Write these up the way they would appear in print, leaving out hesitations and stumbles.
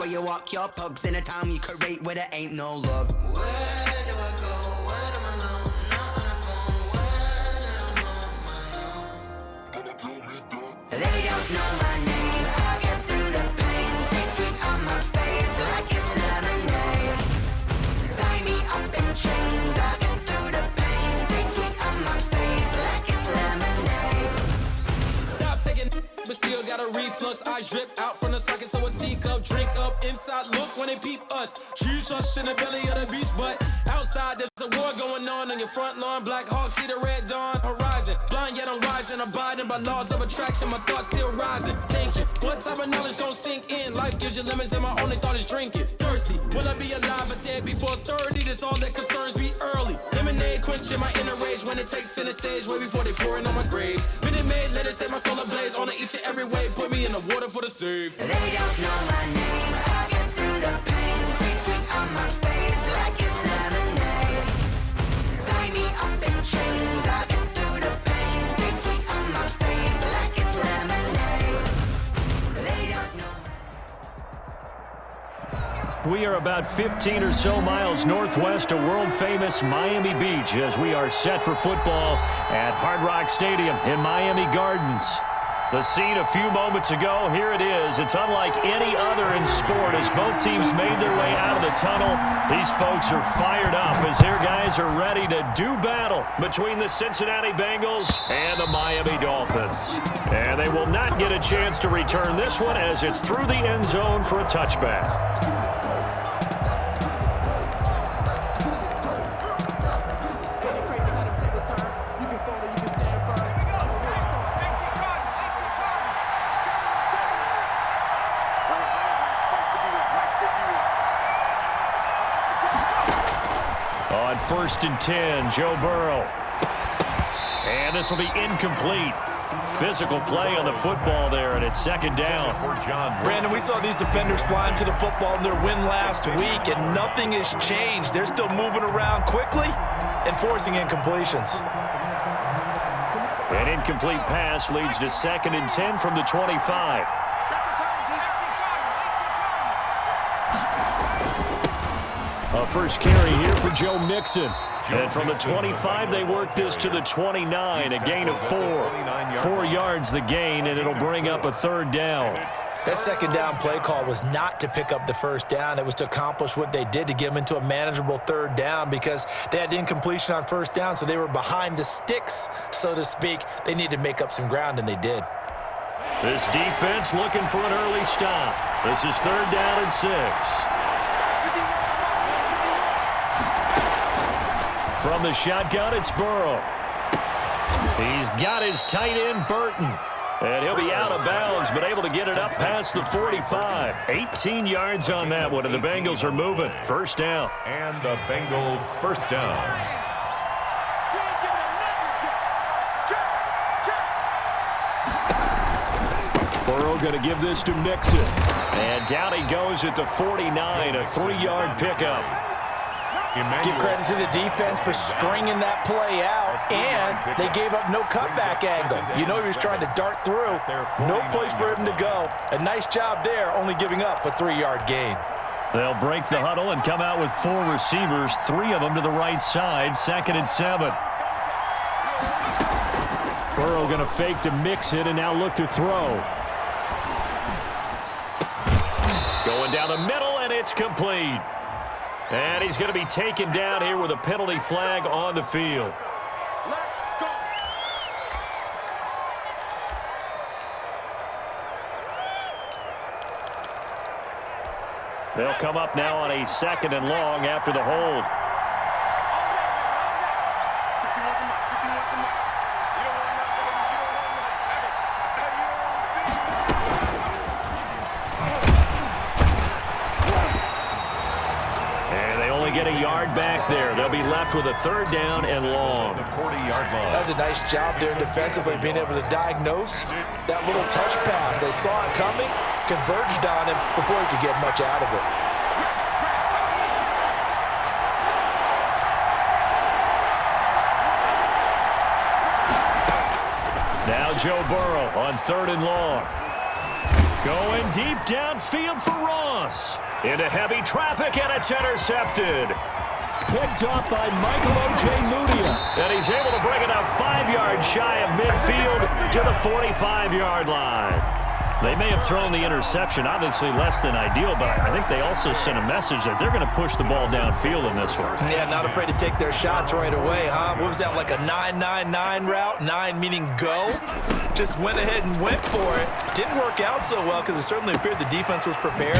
before you walk your pugs in a town you could rate where there ain't no love. Where do I go? When I'm alone? Not on the phone. When I'm on my own. They don't know my name. I get through the pain. Taste sweet on my face like it's lemonade. Tie me up in chains. I get through the pain. Taste sweet on my face like it's lemonade. Stop taking, but still got a reflux. I drip out from the socket to a teacup. Drink up inside. Look when they peep us. Shoes us in the belly of the beach, but outside there's a war going on your front lawn. Black Hawk see the red dawn horizon. Blind yet I'm rising, abiding by laws of attraction. My thoughts still rising, thinking what type of knowledge don't sink in? Life gives you limits and my only thought is drinking. Thirsty, will I be alive or dead before 30? That's all that concerns me early. Lemonade quenching my inner rage when it takes center stage way before they pour it on my grave. Minute Maid, let it set my soul ablaze on each and every way. Put me in the water for the save. They don't know my name. I get through the pain. Taste sweet on my face like it's lemonade. Tie me up in chains. I get through the pain. Taste sweet on my face like it's lemonade. They don't know. We are about 15 or so miles northwest of world-famous Miami Beach as we are set for football at Hard Rock Stadium in Miami Gardens. The scene a few moments ago, here it is. It's unlike any other in sport as both teams made their way out of the tunnel. These folks are fired up as their guys are ready to do battle between the Cincinnati Bengals and the Miami Dolphins. And they will not get a chance to return this one as it's through the end zone for a touchback. On 1st and 10, Joe Burrow. And this will be incomplete. Physical play on the football there, and it's 2nd down. Brandon, we saw these defenders flying to the football in their win last week, and nothing has changed. They're still moving around quickly and forcing incompletions. An incomplete pass leads to 2nd and 10 from the 25. A first carry here for Joe Mixon. And from the 25, they work this to the 29, a gain of 4. 4 yards the gain, and it'll bring up a 3rd down. That 2nd down play call was not to pick up the 1st down. It was to accomplish what they did to get them into a manageable 3rd down because they had incompletion on 1st down, so they were behind the sticks, so to speak. They needed to make up some ground, and they did. This defense looking for an early stop. This is 3rd down and 6. From the shotgun, it's Burrow. He's got his tight end, Burton. And he'll be out of bounds, but able to get it up past the 45. 18 yards on that one, and the Bengals are moving. 1st down. And the Bengal 1st down. Burrow going to give this to Mixon. And down he goes at the 49, a 3-yard pickup. Give credit to the defense for stringing that play out, and they gave up no cutback angle. You know he was trying to dart through. No place for him to go. A nice job there, only giving up a 3-yard gain. They'll break the huddle and come out with 4 receivers, 3 of them to the right side, 2nd and 7. Burrow going to fake to mix it and now look to throw. Going down the middle, and it's complete. And he's going to be taken down here with a penalty flag on the field. They'll come up now on a 2nd and long after the hold. Get a yard back there. They'll be left with a 3rd down and long. The 40-yard line. That was a nice job there defensively, being able to diagnose that little touch pass. They saw it coming, converged on him before he could get much out of it. Now Joe Burrow on 3rd and long. Going deep downfield for Ross. Into heavy traffic, and it's intercepted. Picked up by Michael Ojemudia. And he's able to bring it up 5 yards shy of midfield to the 45-yard line. They may have thrown the interception, obviously less than ideal, but I think they also sent a message that they're going to push the ball downfield in this one. Yeah, not afraid to take their shots right away, huh? What was that, like a 9-9-9 route? 9 meaning go? Just went ahead and went for it. Didn't work out so well because it certainly appeared the defense was prepared.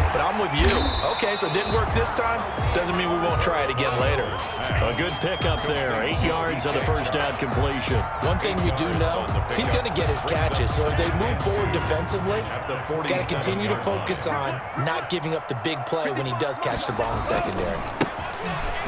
But I'm with you. Okay, so it didn't work this time. Doesn't mean we won't try it again later. A good pickup there. 8 yards on the first down completion. One thing we do know, he's going to get his catches. So as they move forward defensively, got to continue to focus on not giving up the big play when he does catch the ball in the secondary.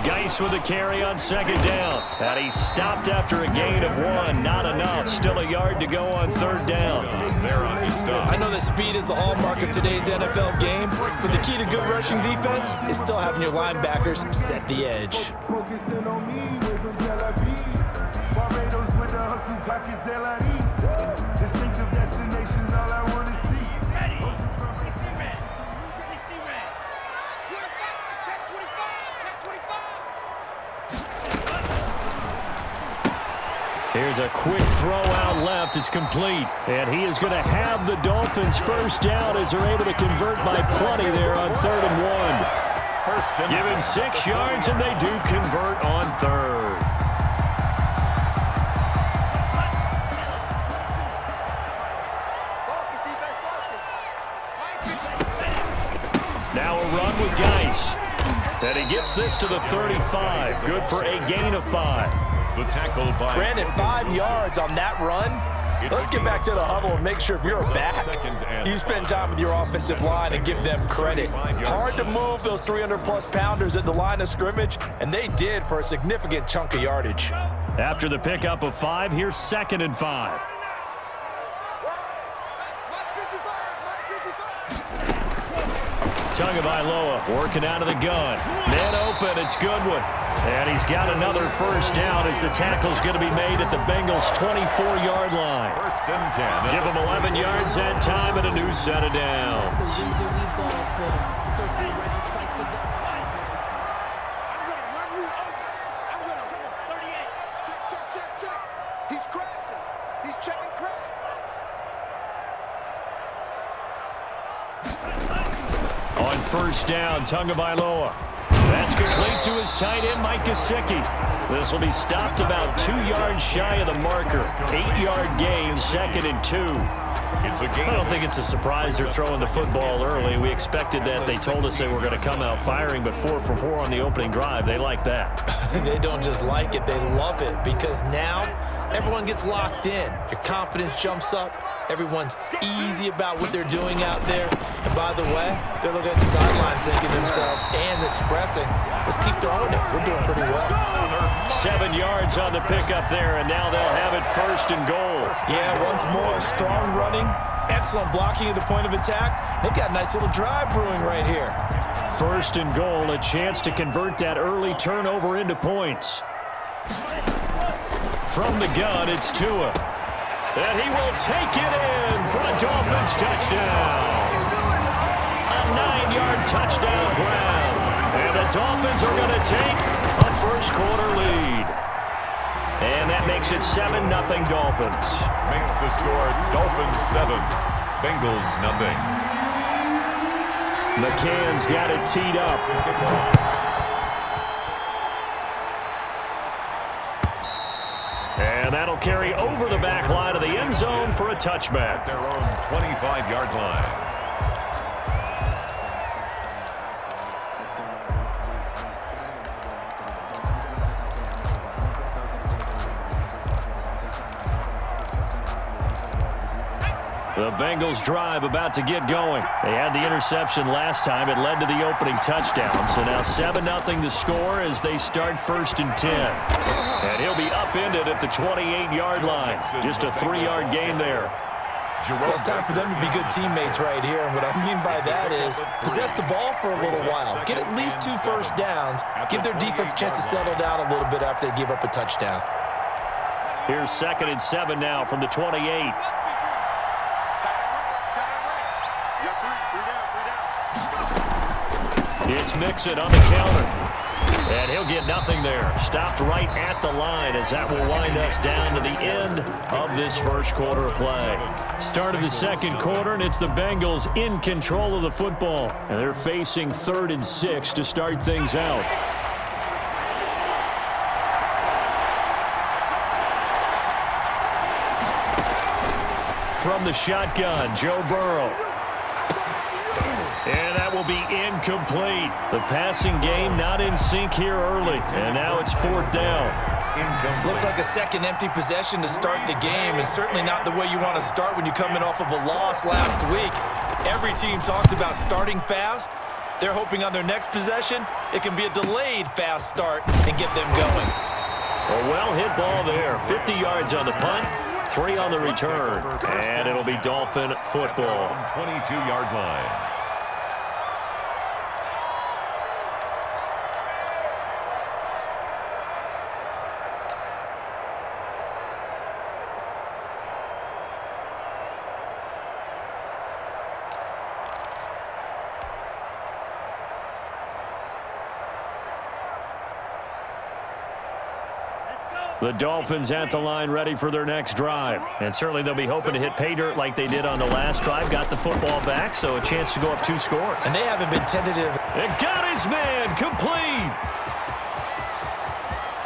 Geis with a carry on second down. And he stopped after a gain of 1. Not enough. Still a yard to go on third down. I know that speed is the hallmark of today's NFL game, but the key to good rushing defense is still having your linebackers set the edge. Focusing on me, way from Tel Aviv. Barbados with the hustle pockets, LIDs. Distinctive destinations, all I want to see. Here's a quick throw out left. It's complete. And he is going to have the Dolphins first down as they're able to convert by plenty there on 3rd and 1. Give him 6 yards, and they do convert on 3rd. Now a run with Geis. And he gets this to the 35. Good for a gain of 5. The tackle by Brandon, 5 yards on that run. Let's get back to the huddle and make sure if you're a back, you spend time with your offensive line and give them credit. Hard to move those 300-plus pounders at the line of scrimmage, and they did for a significant chunk of yardage. After the pickup of 5, here's 2nd and 5. Tagovailoa working out of the gun. Man open, it's Goodwin. And he's got another first down as the tackle's going to be made at the Bengals' 24-yard line. 1st and 10. Give them 11 yards that time and a new set of downs. He's crashing. He's checking crash. On first down, Tagovailoa. That's complete to his tight end, Mike Gesicki. This will be stopped about 2 yards shy of the marker. 8-yard gain, 2nd and 2. I don't think it's a surprise they're throwing the football early. We expected that. They told us they were going to come out firing, but 4 for 4 on the opening drive. They like that. They don't just like it, they love it, because now everyone gets locked in. Your confidence jumps up. Everyone's easy about what they're doing out there. And by the way, they're looking at the sideline thinking to themselves and expressing, let's keep throwing it. We're doing pretty well. 7 yards on the pickup there, and now they'll have it 1st and goal. Yeah, once more, strong running, excellent blocking at the point of attack. They've got a nice little drive brewing right here. 1st and goal, a chance to convert that early turnover into points. From the gun, it's Tua. And he will take it in for a Dolphins touchdown. A 9-yard touchdown grab. And the Dolphins are going to take a first-quarter lead. And that makes it 7-0 Dolphins. Makes the score Dolphins 7, Bengals 0. McCann's got it teed up. And that'll carry over the back line of the end zone for a touchback. Their own 25-yard line. The Bengals drive about to get going. They had the interception last time. It led to the opening touchdown. So now 7-0 to score as they start 1st and 10. And he'll be upended at the 28-yard line. Just a 3-yard gain there. Well, it's time for them to be good teammates right here. And what I mean by that is possess the ball for a little while. Get at least 2 first downs. Give their defense a chance to settle down a little bit after they give up a touchdown. Here's 2nd and 7 now from the 28. It's Mixon on the counter. And he'll get nothing there. Stopped right at the line as that will wind us down to the end of this first quarter of play. Start of the second quarter, and it's the Bengals in control of the football. And they're facing 3rd and 6 to start things out. From the shotgun, Joe Burrow. And that will be incomplete. The passing game not in sync here early. And now it's 4th down. Looks like a second empty possession to start the game, and certainly not the way you want to start when you come in off of a loss last week. Every team talks about starting fast. They're hoping on their next possession, it can be a delayed fast start and get them going. A well-hit ball there. 50 yards on the punt, 3 on the return. And it'll be Dolphin football. 22-yard line. The Dolphins at the line ready for their next drive. And certainly they'll be hoping to hit pay dirt like they did on the last drive. Got the football back, so a chance to go up 2 scores. And they haven't been tentative. And got his man complete.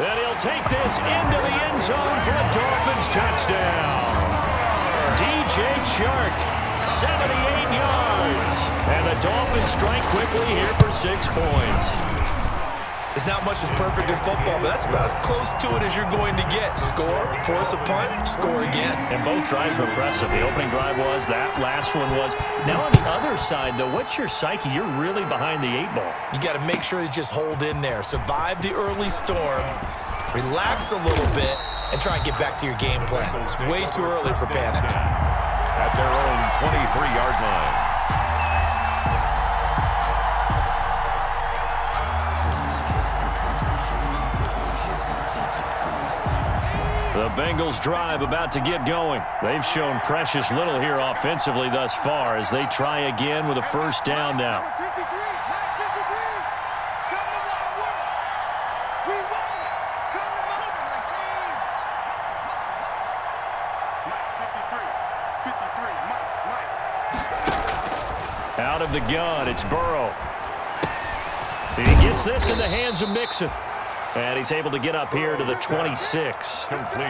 And he'll take this into the end zone for a Dolphins touchdown. DJ Chark, 78 yards. And the Dolphins strike quickly here for 6 points. There's not much that's perfect in football, but that's about as close to it as you're going to get. Score, force a punt, score again. And both drives were impressive. The opening drive was, that last one was. Now on the other side, though, what's your psyche? You're really behind the 8 ball. You got to make sure you just hold in there. Survive the early storm, relax a little bit, and try and get back to your game plan. It's way too early for panic. At their own 23-yard line. The Bengals drive about to get going. They've shown precious little here offensively thus far as they try again with a first down now. Out of the gun, it's Burrow. He gets this in the hands of Mixon. And he's able to get up here to the 26.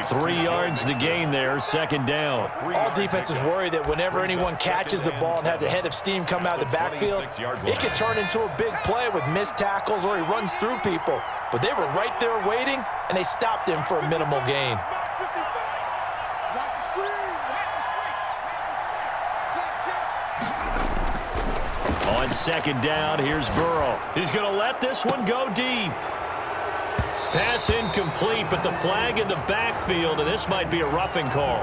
3 yards the gain there, second down. All defenses worry that whenever anyone catches the ball and has a head of steam come out of the backfield, it could turn into a big play with missed tackles or he runs through people. But they were right there waiting, and they stopped him for a minimal gain. On second down, here's Burrow. He's going to let this one go deep. Pass incomplete, but the flag in the backfield, and this might be a roughing call.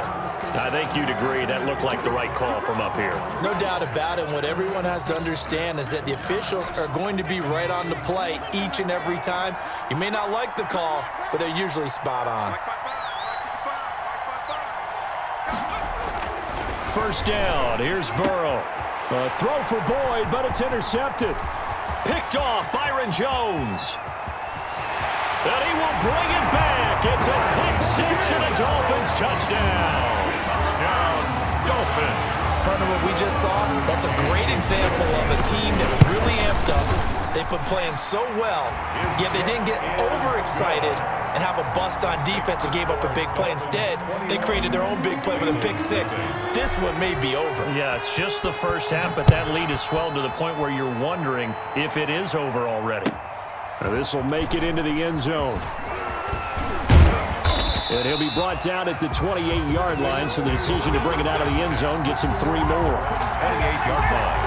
I think you'd agree that looked like the right call from up here. No doubt about it. What everyone has to understand is that the officials are going to be right on the play each and every time. You may not like the call, but they're usually spot on. First down, here's Burrow. A throw for Boyd, but it's intercepted. Picked off Byron Jones. And he will bring it back. It's a pick 6 and a Dolphins touchdown. Touchdown, Dolphins. Partner, what we just saw, that's a great example of a team that was really amped up. They've been playing so well, yet they didn't get overexcited and have a bust on defense and gave up a big play. Instead, they created their own big play with a pick 6. This one may be over. Yeah, it's just the first half, but that lead has swelled to the point where you're wondering if it is over already. This will make it into the end zone. And he'll be brought down at the 28-yard line, so the decision to bring it out of the end zone gets him 3 more. 28-yard line.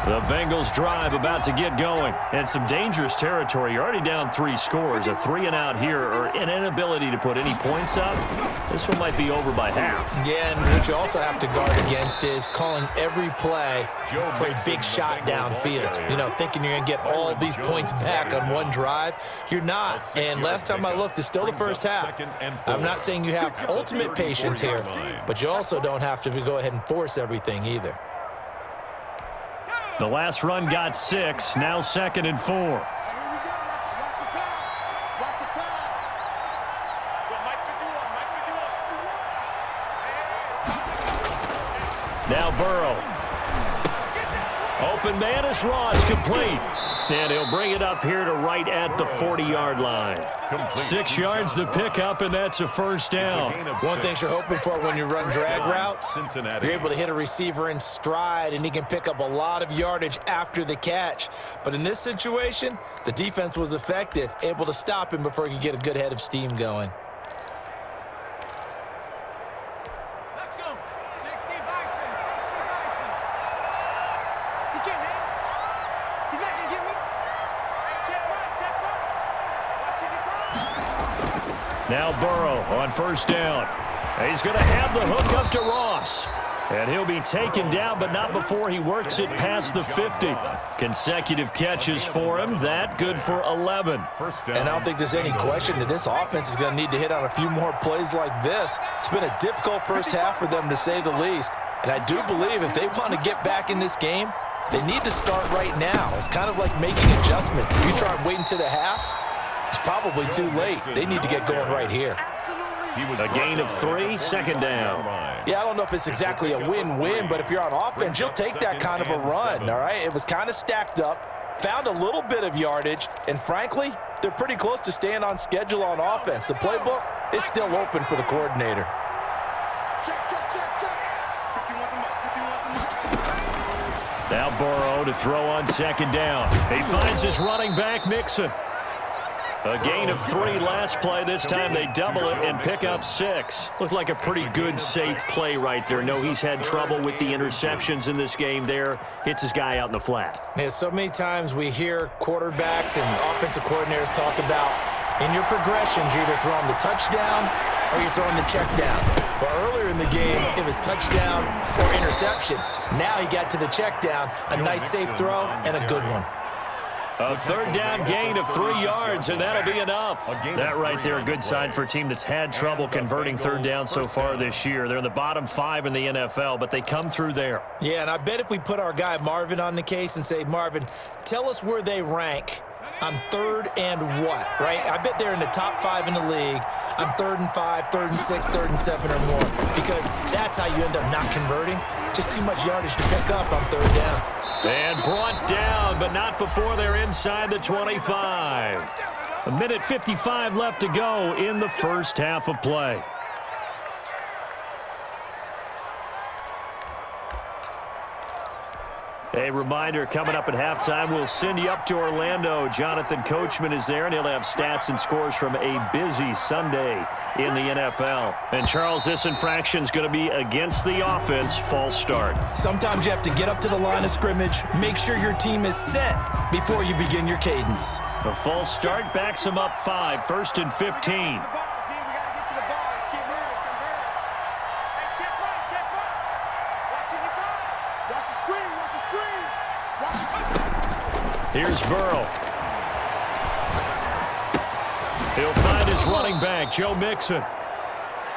The Bengals drive about to get going. And some dangerous territory. You're already down 3 scores. A 3-and-out here or an inability to put any points up. This one might be over by half. Yeah, and what you also have to guard against is calling every play for a big shot downfield. You know, thinking you're going to get all these points back on one drive. You're not. And last time I looked, it's still the first half. I'm not saying you have ultimate patience here, but you also don't have to go ahead and force everything either. The last run got 6. Now 2nd and 4. Now Burrow. Open man is Ross, complete. And he'll bring it up here to right at the 40-yard line. 6 yards the pickup, and that's a first down. One thing you're hoping for when you run drag routes, you're able to hit a receiver in stride, and he can pick up a lot of yardage after the catch. But in this situation, the defense was effective, able to stop him before he could get a good head of steam going. Now Burrow on first down. He's going to have the hook up to Ross. And he'll be taken down, but not before he works it past the 50. Consecutive catches for him. That good for 11. And I don't think there's any question that this offense is going to need to hit on a few more plays like this. It's been a difficult first half for them, to say the least. And I do believe if they want to get back in this game, they need to start right now. It's kind of like making adjustments. If you try and wait until the half, it's probably too late. They need to get going right here. A gain of 3, 2nd down. Yeah, I don't know if it's exactly a win-win, but if you're on offense, you'll take that kind of a run, all right? It was kind of stacked up, found a little bit of yardage, and frankly, they're pretty close to staying on schedule on offense. The playbook is still open for the coordinator. Now Burrow to throw on 2nd down. He finds his running back, Mixon. A gain of 3 last play. This time they double it and pick up 6. Looked like a pretty good, safe play right there. No, he's had trouble with the interceptions in this game there. Hits his guy out in the flat. Yeah, so many times we hear quarterbacks and offensive coordinators talk about in your progressions, you're either throwing the touchdown or you're throwing the check down. But earlier in the game, it was touchdown or interception. Now he got to the check down, a nice safe throw, and a good one. A 3rd down gain of 3 yards, and that'll be enough. That right there, a good sign for a team that's had trouble converting 3rd down so far this year. They're in the bottom 5 in the NFL, but they come through there. Yeah, and I bet if we put our guy Marvin on the case and say, Marvin, tell us where they rank on 3rd and what, right? I bet they're in the top 5 in the league on 3rd and 5, 3rd and 6, 3rd and 7 or more, because that's how you end up not converting. Just too much yardage to pick up on 3rd down. And brought down, but not before they're inside the 25. 1:55 left to go in the first half of play. A reminder, coming up at halftime, we'll send you up to Orlando. Jonathan Coachman is there, and he'll have stats and scores from a busy Sunday in the NFL. And, Charles, this infraction's going to be against the offense, false start. Sometimes you have to get up to the line of scrimmage, make sure your team is set before you begin your cadence. A false start backs him up 5, 1st and 15. Here's Burrow. He'll find his running back, Joe Mixon.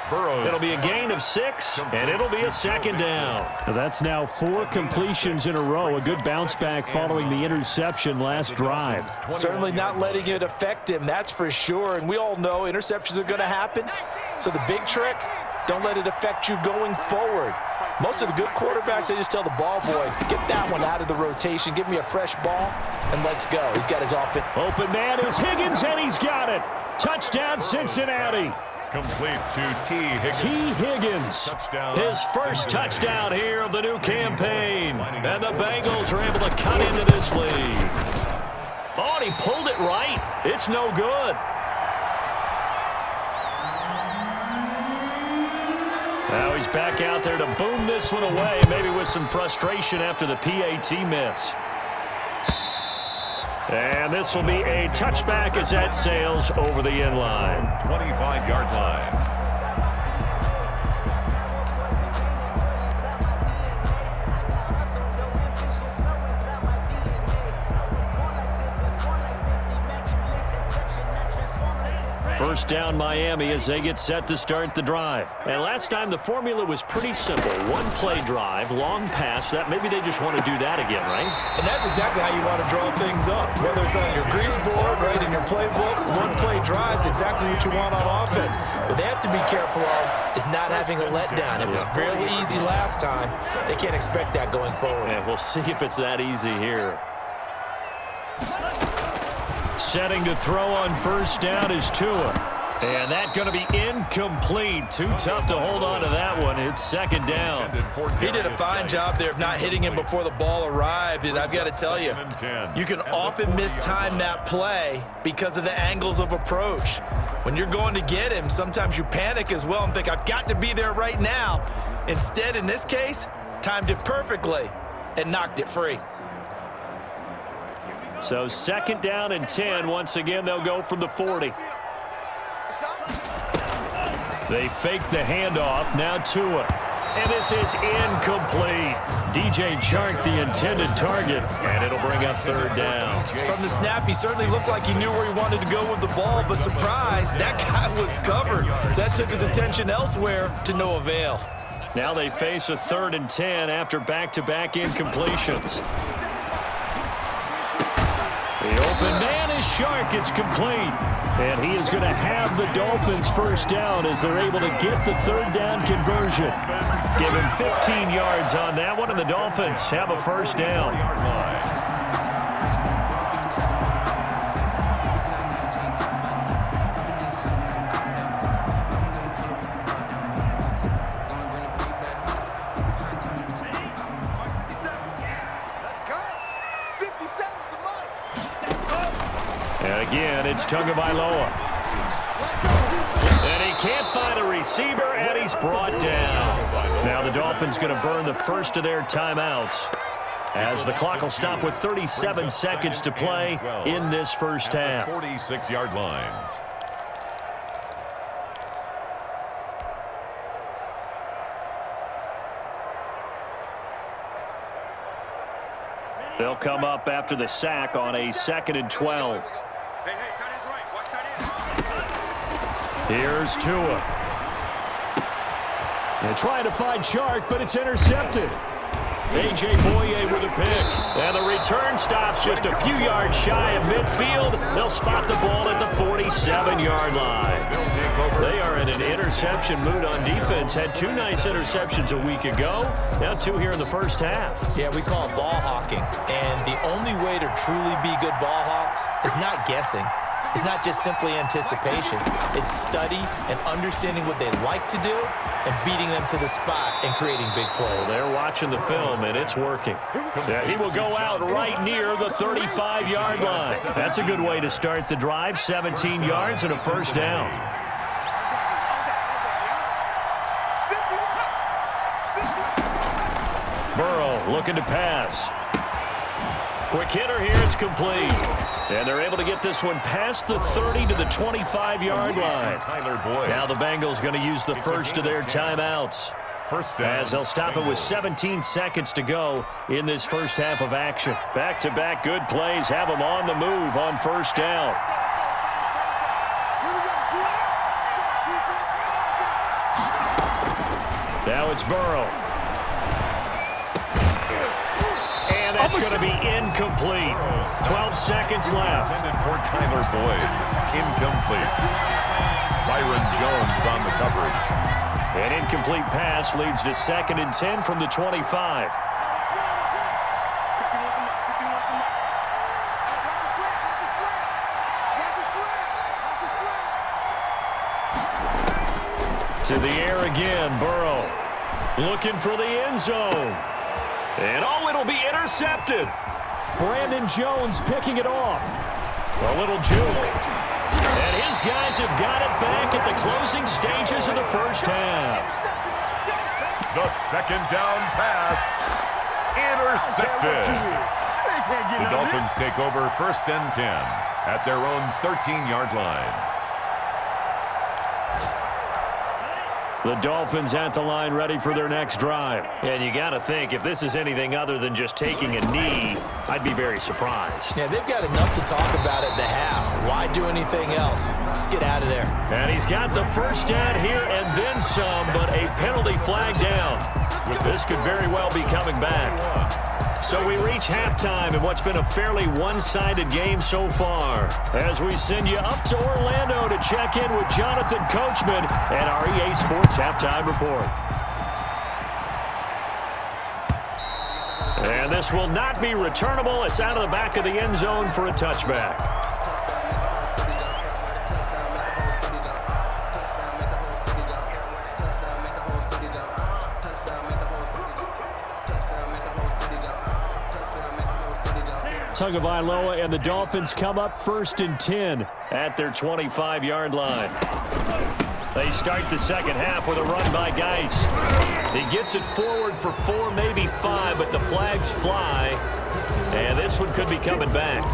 It'll be a gain of 6, and it'll be a 2nd down. That's now 4 completions in a row. A good bounce back following the interception last drive. Certainly not letting it affect him, that's for sure. And we all know interceptions are going to happen. So the big trick, don't let it affect you going forward. Most of the good quarterbacks, they just tell the ball boy, get that one out of the rotation, give me a fresh ball, and let's go. He's got his offense. Open man is Higgins, and he's got it. Touchdown, Cincinnati. Complete to T. Higgins. T. Higgins, his first touchdown here of the new campaign. And the Bengals are able to cut into this lead. Oh, and he pulled it right. It's no good. Now he's back out there to boom this one away, maybe with some frustration after the PAT miss. And this will be a touchback as that sails over the end line. 25-yard line. First down Miami as they get set to start the drive. And last time the formula was pretty simple. One play drive, long pass. That maybe they just want to do that again, right? And that's exactly how you want to draw things up. Whether it's on your grease board, right, in your playbook, one play drive is exactly what you want on offense. What they have to be careful of is not having a letdown. It was fairly easy last time. They can't expect that going forward. Yeah, we'll see if it's that easy here. Setting to throw on first down is Tua. And that's going to be incomplete. Too tough to hold on to that one. It's second down. He did a fine job there of not hitting him before the ball arrived. And I've got to tell you, you can often mistime that play because of the angles of approach. When you're going to get him, sometimes you panic as well and think, I've got to be there right now. Instead, in this case, timed it perfectly and knocked it free. So second down and 10. Once again, they'll go from the 40. They fake the handoff. Now Tua. And this is incomplete. DJ Chark, the intended target, and it'll bring up third down. From the snap, he certainly looked like he knew where he wanted to go with the ball, but surprise, that guy was covered. So that took his attention elsewhere to no avail. Now they face a third and 10 after back-to-back incompletions. The open man is Chark. It's complete. And he is going to have the Dolphins first down as they're able to get the third down conversion. Give him 15 yards on that one, and the Dolphins have a first down. And again, it's Tagovailoa. And he can't find a receiver, and he's brought down. Now the Dolphins going to burn the first of their timeouts as the clock will stop with 37 seconds to play in this first half. 46-yard line. They'll come up after the sack on a 2nd and 12. Here's Tua. They're trying to find Chark, but it's intercepted. A.J. Boye with a pick. And the return stops just a few yards shy of midfield. They'll spot the ball at the 47-yard line. They are in an interception mood on defense. Had 2 nice interceptions a week ago. Now 2 here in the first half. Yeah, we call it ball hawking. And the only way to truly be good ball hawks is not guessing. It's not just simply anticipation. It's study and understanding what they like to do and beating them to the spot and creating big plays. Well, they're watching the film, and it's working. Yeah, he will go out right near the 35-yard line. That's a good way to start the drive. 17 yards and a first down. Burrow looking to pass. Quick hitter here, it's complete. And they're able to get this one past the 30 to the 25-yard line. Now the Bengals going to use the first of their timeouts. As they'll stop it with 17 seconds to go in this first half of action. Back-to-back good plays have them on the move on first down. Now it's Burrow. And that's going to be incomplete. 12 seconds left. Intended for Tyler Boyd. Incomplete. Byron Jones on the coverage. An incomplete pass leads to 2nd and 10 from the 25. To the air again, Burrow. Looking for the end zone. And it'll be intercepted. Brandon Jones picking it off. A little juke. And his guys have got it back at the closing stages of the first half. The second down pass. Intercepted. The Dolphins take over 1st and 10 at their own 13-yard line. The Dolphins at the line ready for their next drive. And you got to think, if this is anything other than just taking a knee, I'd be very surprised. Yeah, they've got enough to talk about at the half. Why do anything else? Just get out of there. And he's got the first down here and then some, but a penalty flag down. This could very well be coming back. So we reach halftime in what's been a fairly one-sided game so far. As we send you up to Orlando to check in with Jonathan Coachman and our EA Sports Halftime Report. And this will not be returnable. It's out of the back of the end zone for a touchback. Tagovailoa and the Dolphins come up 1st and 10 at their 25-yard line. They start the second half with a run by Geis. He gets it forward for 4, maybe 5, but the flags fly, and this one could be coming back.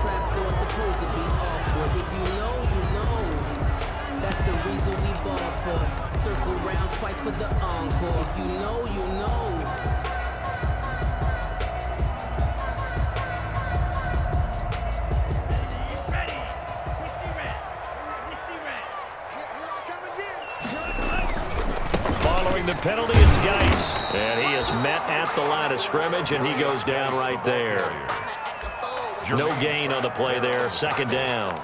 That's the reason we ball for. Circle round twice for the encore. If you know, you know. Following the penalty, it's Geis. And he is met at the line of scrimmage, and he goes down right there. No gain on the play there. 2nd down.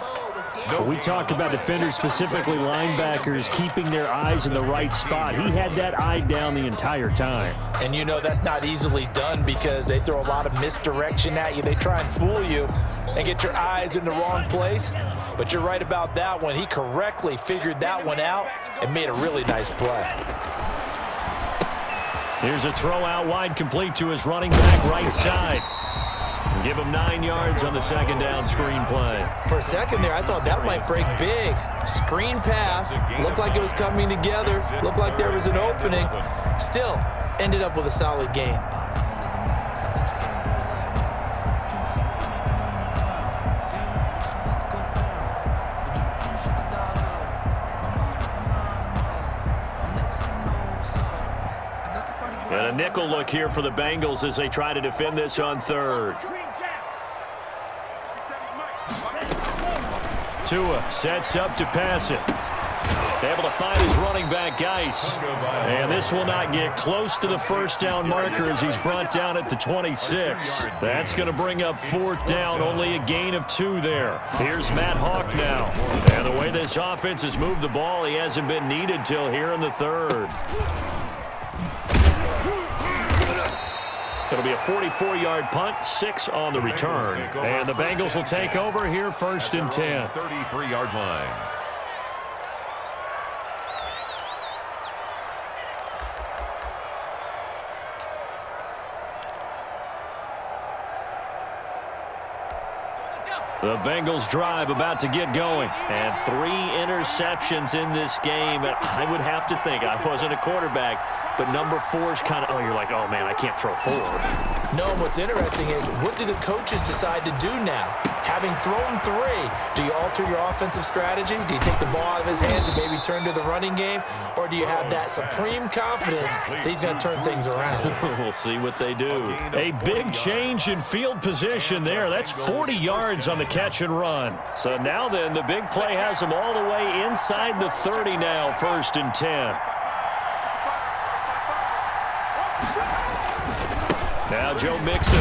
We talk about defenders, specifically linebackers, keeping their eyes in the right spot. He had that eye down the entire time. And you know that's not easily done because they throw a lot of misdirection at you. They try and fool you and get your eyes in the wrong place. But you're right about that one. He correctly figured that one out and made a really nice play. Here's a throw out wide, complete to his running back right side. Give him 9 yards on the 2nd down screen play. For a second there, I thought that might break big. Screen pass. Looked like it was coming together. Looked like there was an opening. Still, ended up with a solid gain. And a nickel look here for the Bengals as they try to defend this on 3rd. Tua sets up to pass it. Able to find his running back, Geis. And this will not get close to the 1st down marker as he's brought down at the 26. That's going to bring up 4th down, only a gain of 2 there. Here's Matt Hawk now. And the way this offense has moved the ball, he hasn't been needed till here in the 3rd. It'll be a 44-yard punt, 6 on the return. And the Bengals will take over here 1st and 10. 33-yard line. The Bengals drive about to get going. And 3 interceptions in this game. I would have to think, I wasn't a quarterback, but number 4 is kind of, you're like, oh, man, I can't throw 4. No, and what's interesting is, what do the coaches decide to do now? Having thrown 3, do you alter your offensive strategy? Do you take the ball out of his hands and maybe turn to the running game? Or do you have that supreme confidence that he's going to turn things around? We'll see what they do. A big change in field position there. That's 40 yards on the catch and run. So now then, the big play has them all the way inside the 30 now, 1st and 10. Now Joe Mixon.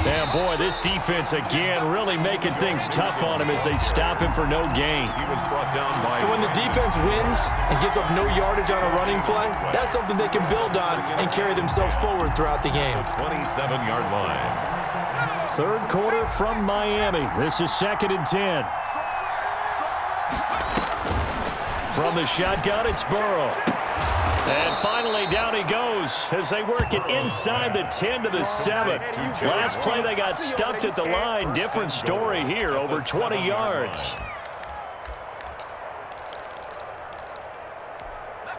And boy, this defense again really making things tough on him as they stop him for no gain. He was brought down by... And when the defense wins and gives up no yardage on a running play, that's something they can build on and carry themselves forward throughout the game. 27-yard line. 3rd quarter from Miami. This is 2nd and 10. From the shotgun, it's Burrow. And finally, down he goes as they work it inside the 10 to the 7. Last play, they got stuffed at the line. Different story here, over 20 yards.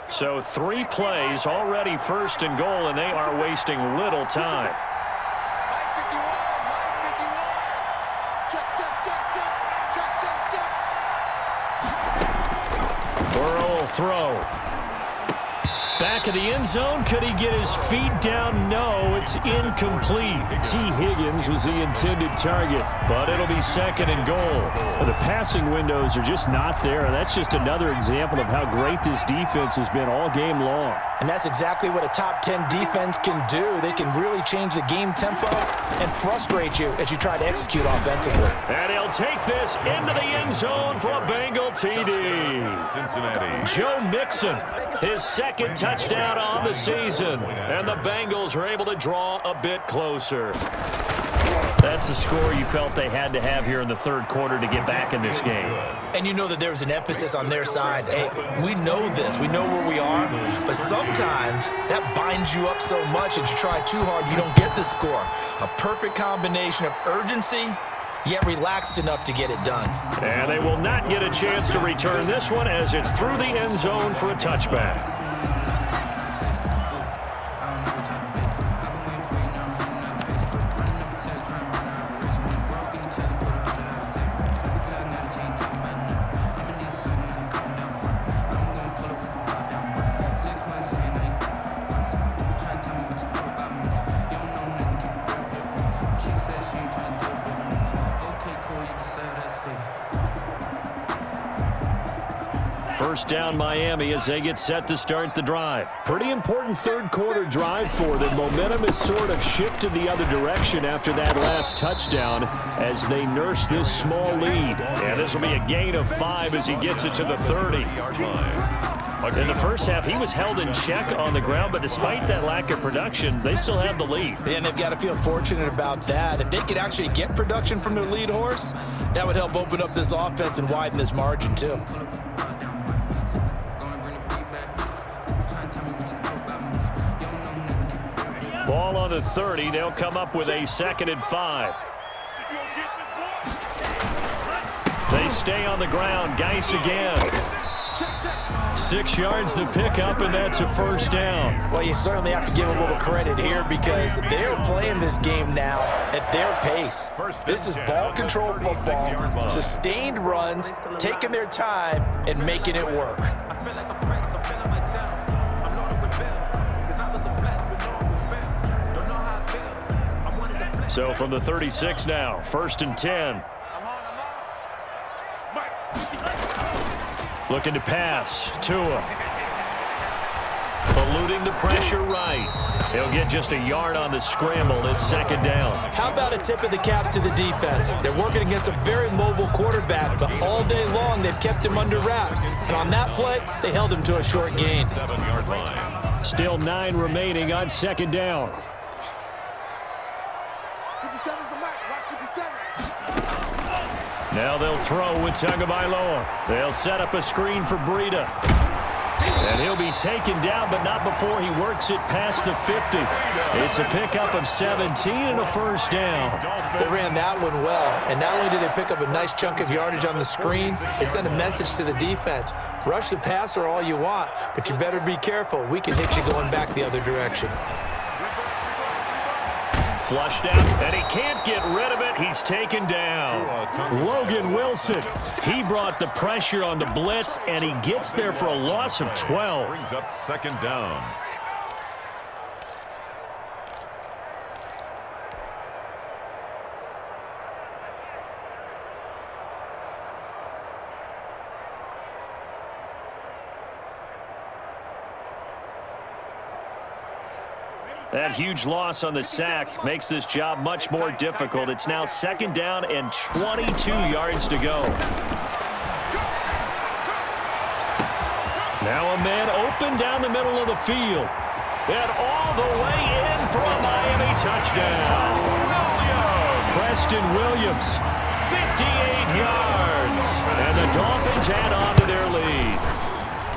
So 3 plays, already 1st and goal, and they are wasting little time. They'll throw. Back of the end zone. Could he get his feet down? No, it's incomplete. T. Higgins was the intended target, but it'll be 2nd and goal. The passing windows are just not there. That's just another example of how great this defense has been all game long. And that's exactly what a top 10 defense can do. They can really change the game tempo and frustrate you as you try to execute offensively. And he'll take this into the end zone for a Bengal TD. Cincinnati. Joe Mixon, his 2nd touchdown on the season. And the Bengals are able to draw a bit closer. That's a score you felt they had to have here in the 3rd quarter to get back in this game. And you know that there's an emphasis on their side. Hey, we know this. We know where we are. But sometimes that binds you up so much that you try too hard, you don't get the score. A perfect combination of urgency, yet relaxed enough to get it done. And they will not get a chance to return this one as it's through the end zone for a touchback. First down Miami as they get set to start the drive. Pretty important 3rd quarter drive for them. Momentum has sort of shifted the other direction after that last touchdown as they nurse this small lead. And this will be a gain of 5 as he gets it to the 30. In the first half, he was held in check on the ground, but despite that lack of production, they still have the lead. And they've got to feel fortunate about that. If they could actually get production from their lead horse, that would help open up this offense and widen this margin too. Ball on the 30. They'll come up with a 2nd and 5. They stay on the ground. Geis again. 6 yards the pickup, and that's a first down. Well, you certainly have to give a little credit here because they're playing this game now at their pace. This is ball control football, sustained runs, taking their time, and making it work. So from the 36 now, 1st and 10. Looking to pass. Tua. Eluding the pressure right. He'll get just a yard on the scramble. It's 2nd down. How about a tip of the cap to the defense? They're working against a very mobile quarterback, but all day long they've kept him under wraps. And on that play, they held him to a short gain. 7-yard line. Still 9 remaining on 2nd down. 57's the mark. Watch 57. Now they'll throw with Tagovailoa. They'll set up a screen for Breida. And he'll be taken down, but not before he works it past the 50. It's a pickup of 17 and a first down. They ran that one well, and not only did they pick up a nice chunk of yardage on the screen, they sent a message to the defense. Rush the passer all you want, but you better be careful. We can hit you going back the other direction. Flushed out, and he can't get rid of it. He's taken down. Logan Wilson, he brought the pressure on the blitz, and he gets there for a loss of 12. Brings up 2nd down. That huge loss on the sack makes this job much more difficult. It's now 2nd down and 22 yards to go. Now a man open down the middle of the field. And all the way in for a Miami touchdown. Preston Williams, 58 yards. And the Dolphins add on to their lead.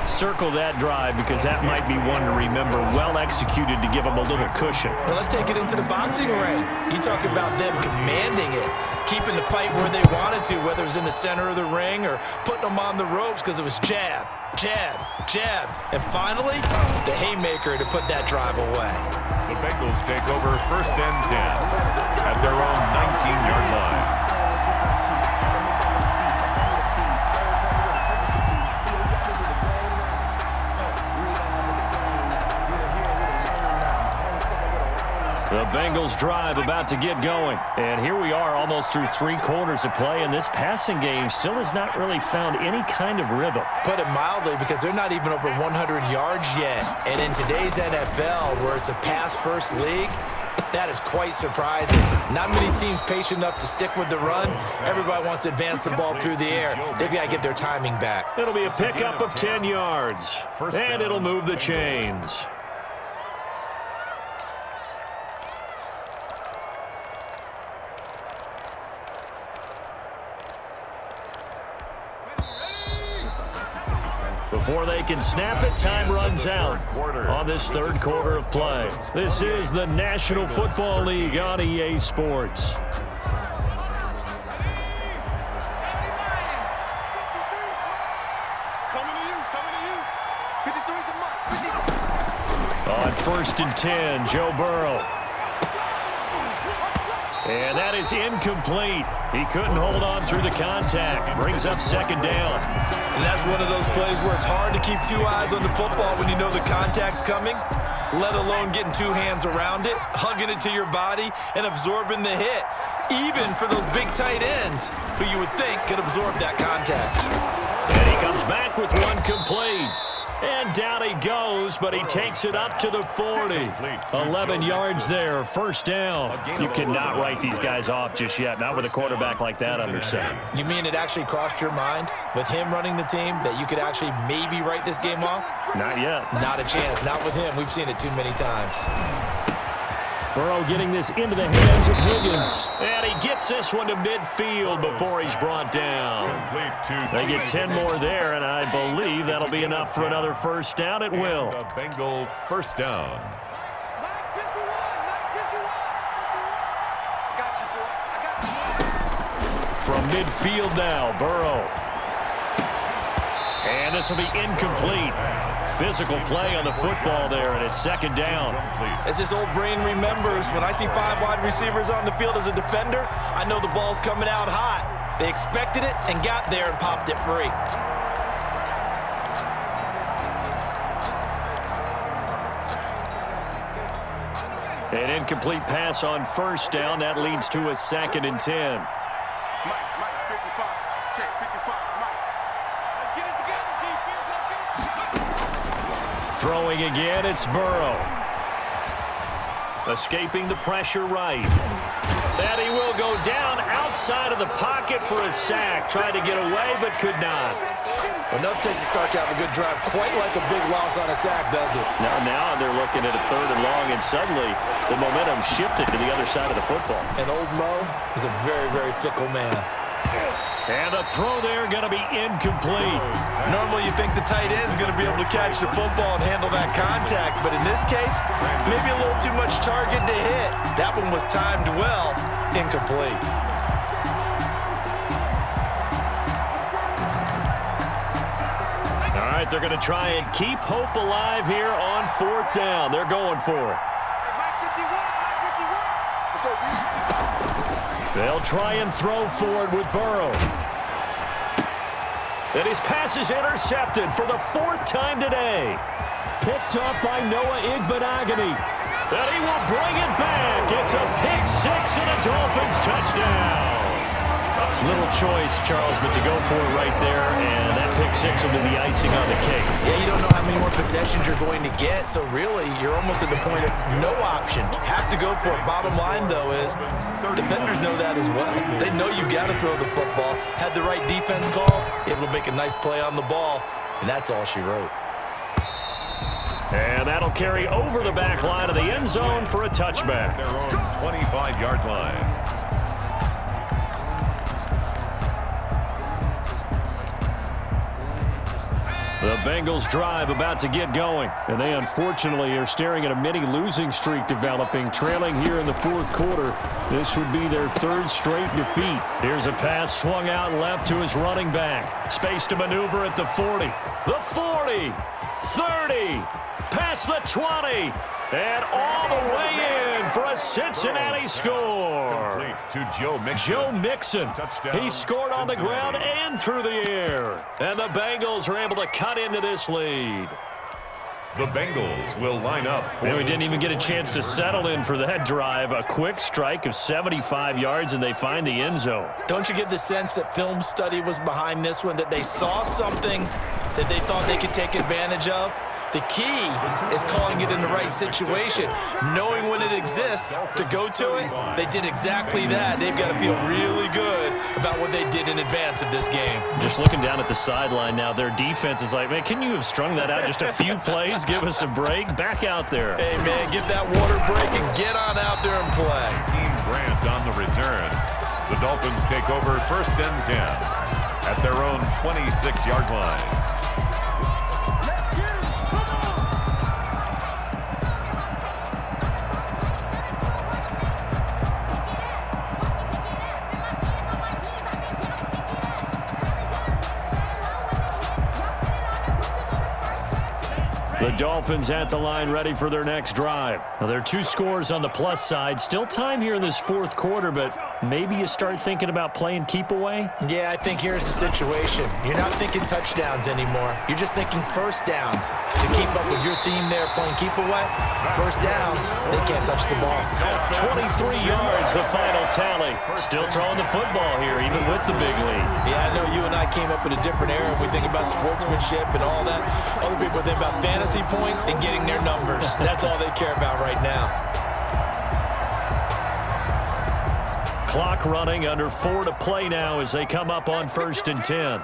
Circle that drive because that might be one to remember. Well executed to give them a little cushion. Well, let's take it into the boxing ring. You talk about them commanding it, keeping the fight where they wanted to, whether it was in the center of the ring or putting them on the ropes because it was jab, jab, jab. And finally, the haymaker to put that drive away. The Bengals take over 1st and 10 at their own 19-yard line. The Bengals drive about to get going. And here we are almost through 3 quarters of play, and this passing game still has not really found any kind of rhythm. Put it mildly, because they're not even over 100 yards yet. And in today's NFL, where it's a pass-first league, that is quite surprising. Not many teams patient enough to stick with the run. Everybody wants to advance the ball through the air. They've got to get their timing back. It'll be a pickup of 10 yards, and it'll move the chains. Before they can snap it, time runs out on this third quarter of play. This is the National Football League on EA Sports. On 1st and 10, Joe Burrow. And that is incomplete. He couldn't hold on through the contact. Brings up 2nd down. And that's one of those plays where it's hard to keep 2 eyes on the football when you know the contact's coming, let alone getting 2 hands around it, hugging it to your body, and absorbing the hit, even for those big tight ends who you would think could absorb that contact. And he comes back with 1 complete. And down he goes, but he takes it up to the 40. 11 yards there, 1st down. You cannot write these guys off just yet, not with a quarterback like that under center. You mean it actually crossed your mind with him running the team that you could actually maybe write this game off? Not yet. Not a chance. Not with him. We've seen it too many times. Burrow getting this into the hands of Higgins. And he gets this one to midfield before he's brought down. They get 10 more there, and I believe that'll be enough for another 1st down. It will. The Bengal 1st down. From midfield now, Burrow. And this will be incomplete. Physical play on the football there, and it's 2nd down. As this old brain remembers, when I see 5 wide receivers on the field as a defender, I know the ball's coming out hot. They expected it and got there and popped it free. An incomplete pass on 1st down. That leads to a 2nd and 10. Throwing again, it's Burrow. Escaping the pressure right. And he will go down outside of the pocket for a sack. Tried to get away, but could not. Enough takes a start to have a good drive. Quite like a big loss on a sack, does it? Now they're looking at a 3rd and long, and suddenly the momentum shifted to the other side of the football. And old Mo is a very, very fickle man. And the throw there going to be incomplete. Normally you think the tight end's going to be able to catch the football and handle that contact, but in this case, maybe a little too much target to hit. That one was timed well, incomplete. All right, they're going to try and keep hope alive here on 4th down. They're going for it. They'll try and throw forward with Burrow. And his pass is intercepted for the 4th time today. Picked up by Noah Igbenogany. And he will bring it back. It's a pick 6 and a Dolphins touchdown. Little choice, Charles, but to go for it right there, and that pick 6 will be the icing on the cake. Yeah, you don't know how many more possessions you're going to get, so really you're almost at the point of no option. Have to go for it. Bottom line, though, is defenders know that as well. They know you got to throw the football. Had the right defense call, able to make a nice play on the ball, and that's all she wrote. And that'll carry over the back line of the end zone for a touchback. Their own 25-yard line. The Bengals drive about to get going. And they unfortunately are staring at a mini losing streak developing, trailing here in the 4th quarter. This would be their 3rd straight defeat. Here's a pass swung out left to his running back. Space to maneuver at the 40. The 40. 30. Past the 20. And all the way in for a Cincinnati score. To Joe Mixon. Joe Mixon. He scored on the ground and through the air. And the Bengals are able to cut into this lead. The Bengals will line up. And we didn't even get a chance to settle in for that drive. A quick strike of 75 yards, and they find the end zone. Don't you get the sense that film study was behind this one, that they saw something that they thought they could take advantage of? The key is calling it in the right situation, knowing when it exists to go to it. They did exactly that. They've got to feel really good about what they did in advance of this game. Just looking down at the sideline now, their defense is like, man, can you have strung that out just a few plays? Give us a break. Back out there. Hey, man, get that water break and get on out there and play. Team Grant on the return. The Dolphins take over 1st and 10 at their own 26-yard line. The Dolphins at the line, ready for their next drive. Now, there are 2 scores on the plus side. Still time here in this 4th quarter, but maybe you start thinking about playing keep away? Yeah, I think here's the situation. You're not thinking touchdowns anymore. You're just thinking first downs. To keep up with your theme there, playing keep away, first downs, they can't touch the ball. 23 yards, the final tally. Still throwing the football here, even with the big lead. Yeah, I know you and I came up in a different era. We think about sportsmanship and all that. Other people think about fantasy points and getting their numbers. That's all they care about right now. Clock running, under 4 to play now as they come up on 1st and 10.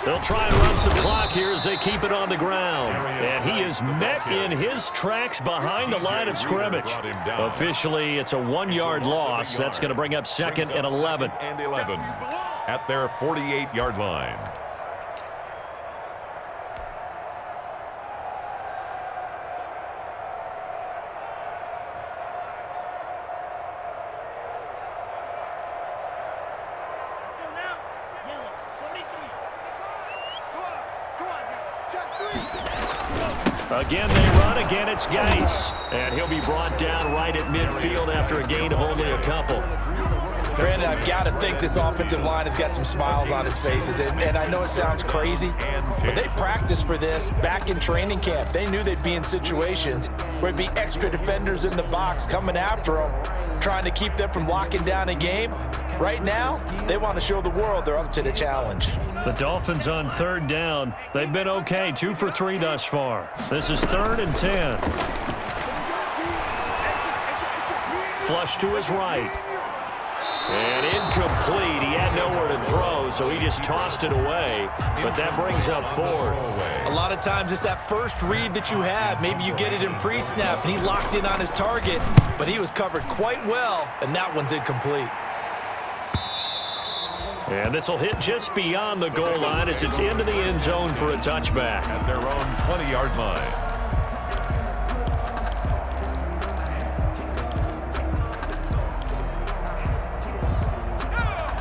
They'll try and run some clock here as they keep it on the ground. And he is met in his tracks behind the line of scrimmage. Officially, it's a 1-yard loss. That's going to bring up 2nd and 11. And 11 at their 48-yard line. Again, they run. Again, it's Geis. And he'll be brought down right at midfield after a gain of only a couple. Brandon, I've got to think this offensive line has got some smiles on its faces. And I know it sounds crazy, but they practiced for this back in training camp. They knew they'd be in situations where there'd be extra defenders in the box coming after them, trying to keep them from locking down a game. Right now, they want to show the world they're up to the challenge. The Dolphins on 3rd down. They've been okay, 2 for 3 thus far. This is 3rd and 10. Flush to his right. And incomplete. He had nowhere to throw, so he just tossed it away. But that brings up 4th. A lot of times it's that first read that you have. Maybe you get it in pre-snap, and he locked in on his target, but he was covered quite well, and that one's incomplete. And this will hit just beyond the goal line as it's into the end zone for a touchback. At their own 20-yard line.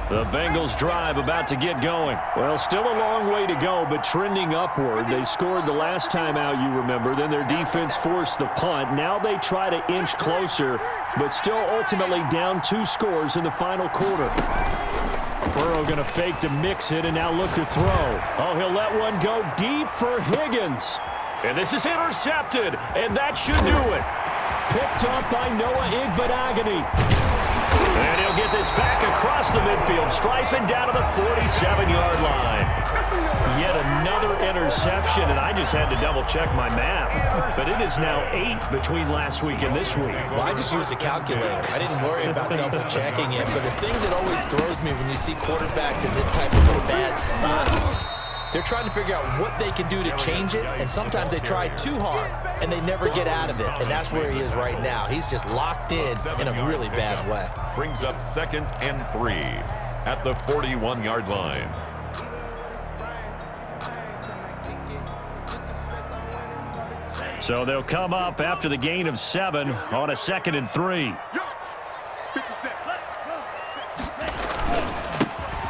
The Bengals drive about to get going. Well, still a long way to go, but trending upward. They scored the last time out, you remember. Then their defense forced the punt. Now they try to inch closer, but still ultimately down 2 scores in the final quarter. Burrow going to fake to mix it and now look to throw. Oh, he'll let one go deep for Higgins. And this is intercepted, and that should do it. Picked up by Noah Igbenogany. And he'll get this back across the midfield, striping down to the 47-yard line. Yet another interception, and I just had to double-check my math. But it is now 8 between last week and this week. Well, I just used the calculator. I didn't worry about double-checking it. But the thing that always throws me when you see quarterbacks in this type of a bad spot, they're trying to figure out what they can do to change it, and sometimes they try too hard, and they never get out of it, and that's where he is right now. He's just locked in a really bad way. Brings up 2nd and 3 at the 41-yard line. So they'll come up after the gain of 7 on a 2nd and 3.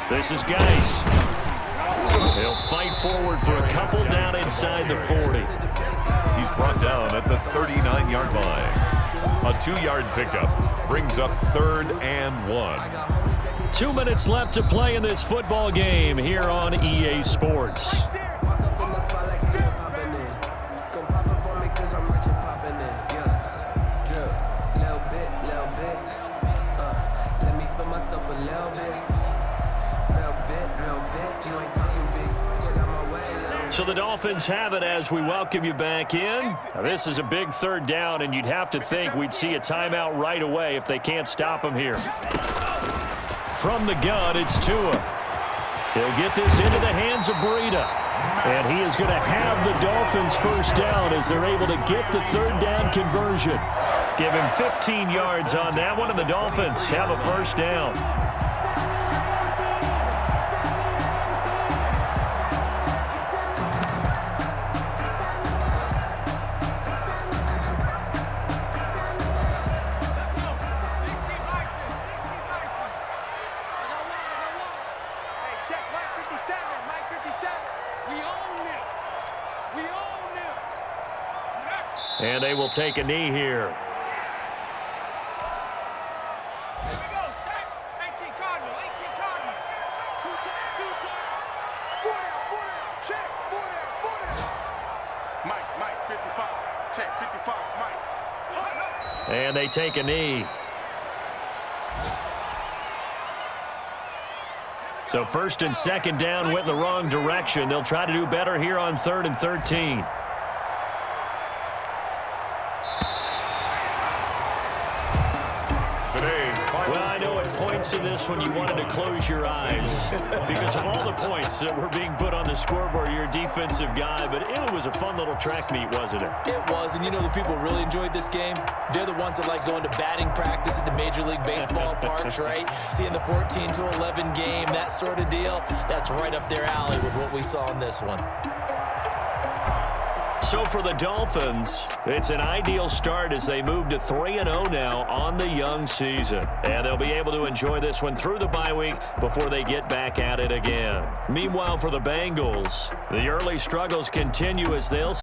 This is Geis. He'll fight forward for a couple down inside the 40. He's brought down at the 39-yard line. A 2-yard pickup brings up 3rd and 1. 2 minutes left to play in this football game here on EA Sports. So the Dolphins have it as we welcome you back in. Now, this is a big third down, and you'd have to think we'd see a timeout right away if they can't stop him here. From the gun, it's Tua. He'll get this into the hands of Breida. And he is going to have the Dolphins first down as they're able to get the third down conversion. Give him 15 yards on that one, and the Dolphins have a first down. And they will take a knee here. Mike, 55. Check, 55, Mike. And they take a knee. So first and second down went in the wrong direction. They'll try to do better here on 3rd and 13. Well, I know at points in this one you wanted to close your eyes because of all the points that were being put on the scoreboard. You're a defensive guy, but it was a fun little track meet, wasn't it? It was, and you know the people really enjoyed this game? They're the ones that like going to batting practice at the Major League Baseball parks, right? Seeing the 14-11 game, that sort of deal, that's right up their alley with what we saw in this one. So for the Dolphins, it's an ideal start as they move to 3-0 now on the young season. And they'll be able to enjoy this one through the bye week before they get back at it again. Meanwhile, for the Bengals, the early struggles continue as they'll